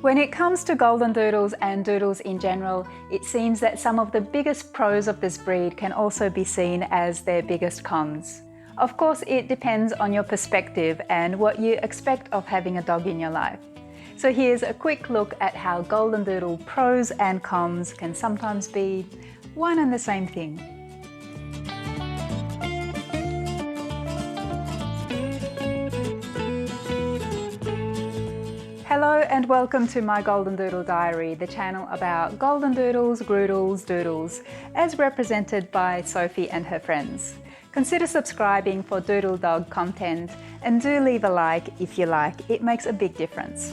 When it comes to golden doodles and doodles in general, it seems that some of the biggest pros of this breed can also be seen as their biggest cons. Of course, it depends on your perspective and what you expect of having a dog in your life. So here's a quick look at how golden doodle pros and cons can sometimes be one and the same thing. Hello and welcome to my Golden Doodle Diary, the channel about golden doodles, groodles, doodles, as represented by Sophie and her friends. Consider subscribing for doodle dog content and do leave a like if you like, it makes a big difference.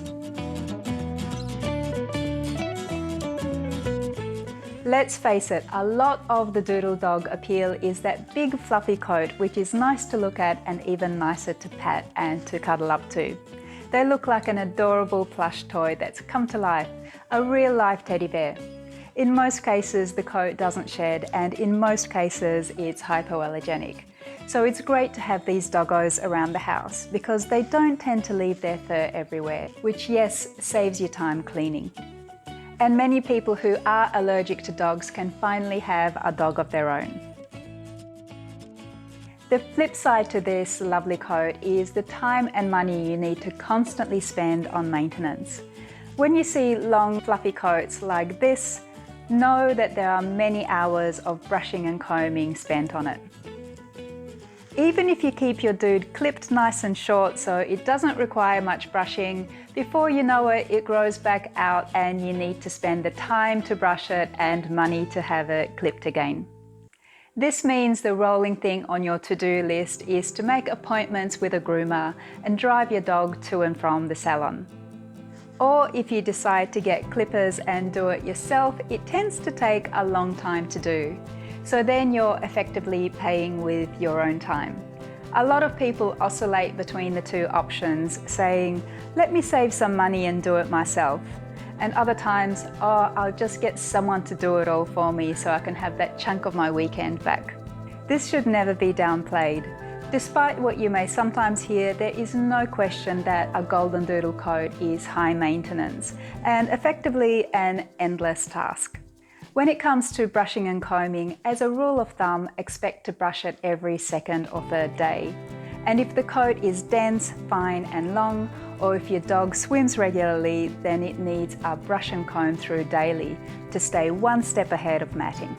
Let's face it, a lot of the doodle dog appeal is that big fluffy coat, which is nice to look at and even nicer to pat and to cuddle up to. They look like an adorable plush toy that's come to life, a real-life teddy bear. In most cases, the coat doesn't shed, and in most cases, it's hypoallergenic. So it's great to have these doggos around the house because they don't tend to leave their fur everywhere, which, yes, saves you time cleaning. And many people who are allergic to dogs can finally have a dog of their own. The flip side to this lovely coat is the time and money you need to constantly spend on maintenance. When you see long fluffy coats like this, know that there are many hours of brushing and combing spent on it. Even if you keep your dude clipped nice and short so it doesn't require much brushing, before you know it, it grows back out and you need to spend the time to brush it and money to have it clipped again. This means the rolling thing on your to-do list is to make appointments with a groomer and drive your dog to and from the salon. Or if you decide to get clippers and do it yourself, it tends to take a long time to do. So then you're effectively paying with your own time. A lot of people oscillate between the two options, saying, let me save some money and do it myself. And other times, oh, I'll just get someone to do it all for me so I can have that chunk of my weekend back. This should never be downplayed. Despite what you may sometimes hear, there is no question that a golden doodle coat is high maintenance and effectively an endless task. When it comes to brushing and combing, as a rule of thumb, expect to brush it every second or third day. And if the coat is dense, fine and long, or if your dog swims regularly, then it needs a brush and comb through daily to stay one step ahead of matting.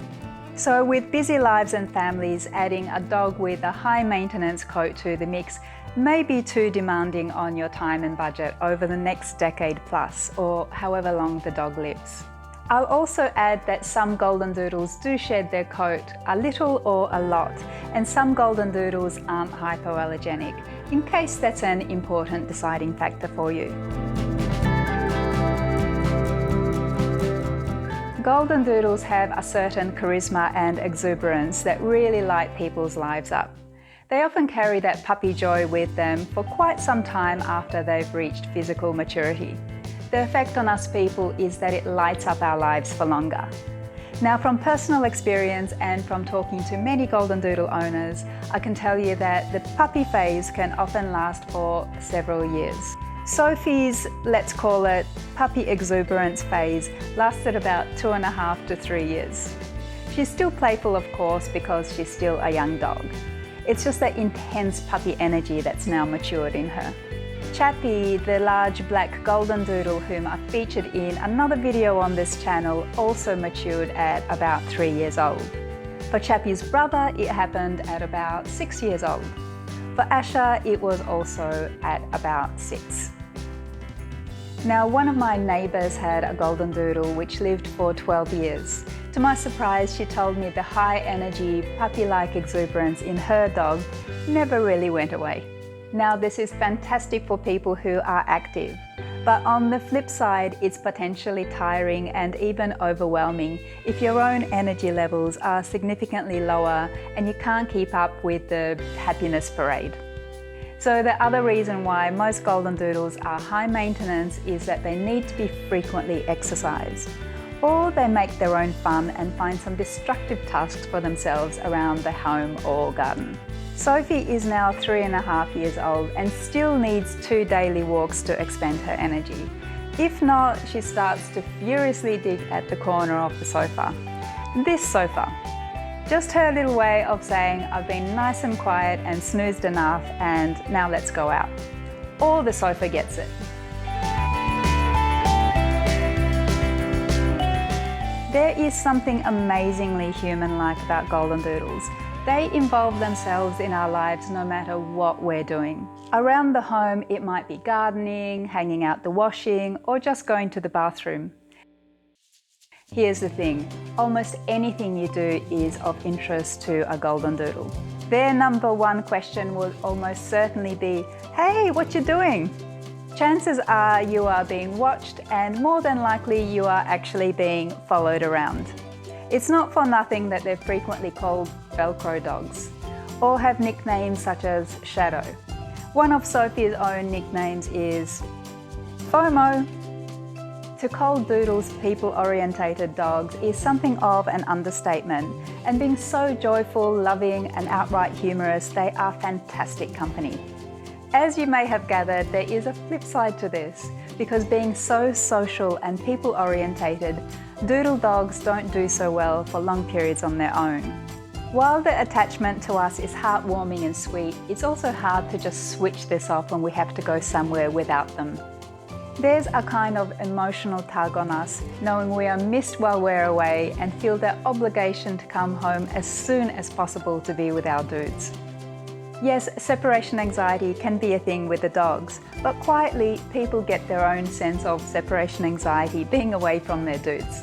So with busy lives and families, adding a dog with a high maintenance coat to the mix may be too demanding on your time and budget over the next decade plus, or however long the dog lives. I'll also add that some golden doodles do shed their coat a little or a lot, and some golden doodles aren't hypoallergenic, in case that's an important deciding factor for you. Golden doodles have a certain charisma and exuberance that really light people's lives up. They often carry that puppy joy with them for quite some time after they've reached physical maturity. The effect on us people is that it lights up our lives for longer. Now, from personal experience and from talking to many golden doodle owners, I can tell you that the puppy phase can often last for several years. Sophie's, let's call it, puppy exuberance phase lasted about 2.5 to 3 years. She's still playful, of course, because she's still a young dog. It's just that intense puppy energy that's now matured in her. Chappie, the large black golden doodle whom I featured in another video on this channel, also matured at about 3 years old. For Chappie's brother, it happened at about 6 years old. For Asher, it was also at about 6. Now, one of my neighbours had a golden doodle which lived for 12 years. To my surprise, she told me the high energy, puppy-like exuberance in her dog never really went away. Now, this is fantastic for people who are active, but on the flip side, it's potentially tiring and even overwhelming if your own energy levels are significantly lower and you can't keep up with the happiness parade. So the other reason why most golden doodles are high maintenance is that they need to be frequently exercised, or they make their own fun and find some destructive tasks for themselves around the home or garden. Sophie is now 3.5 years old and still needs 2 daily walks to expend her energy. If not, she starts to furiously dig at the corner of the sofa. This sofa. Just her little way of saying, I've been nice and quiet and snoozed enough and now let's go out. Or the sofa gets it. There is something amazingly human-like about golden doodles. They involve themselves in our lives no matter what we're doing. Around the home, it might be gardening, hanging out the washing, or just going to the bathroom. Here's the thing, almost anything you do is of interest to a golden doodle. Their number one question will almost certainly be, hey, what you doing? Chances are you are being watched and more than likely you are actually being followed around. It's not for nothing that they're frequently called Velcro dogs, or have nicknames such as Shadow. One of Sophie's own nicknames is FOMO. To call doodles people-orientated dogs is something of an understatement, and being so joyful, loving and outright humorous, they are fantastic company. As you may have gathered, there is a flip side to this, because being so social and people-orientated, doodle dogs don't do so well for long periods on their own. While the attachment to us is heartwarming and sweet, it's also hard to just switch this off when we have to go somewhere without them. There's a kind of emotional tug on us, knowing we are missed while we're away and feel that obligation to come home as soon as possible to be with our dudes. Yes, separation anxiety can be a thing with the dogs, but quietly people get their own sense of separation anxiety being away from their dudes.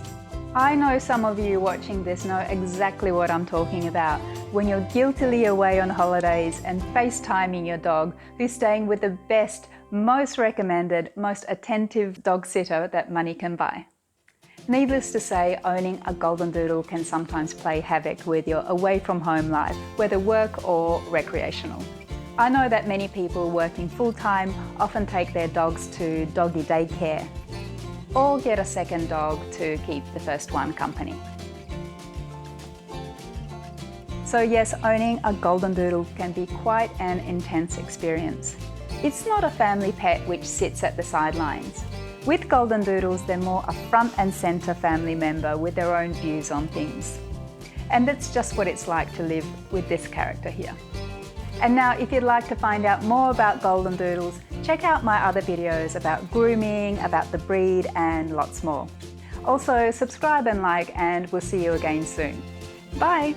I know some of you watching this know exactly what I'm talking about, when you're guiltily away on holidays and FaceTiming your dog who's staying with the best, most recommended, most attentive dog sitter that money can buy. Needless to say, owning a golden doodle can sometimes play havoc with your away from home life, whether work or recreational. I know that many people working full-time often take their dogs to doggy daycare, or get a second dog to keep the first one company. So yes, owning a golden doodle can be quite an intense experience. It's not a family pet which sits at the sidelines. With golden doodles, they're more a front and centre family member with their own views on things. And that's just what it's like to live with this character here. And now, if you'd like to find out more about golden doodles, check out my other videos about grooming, about the breed, and lots more. Also, subscribe and like, and we'll see you again soon. Bye!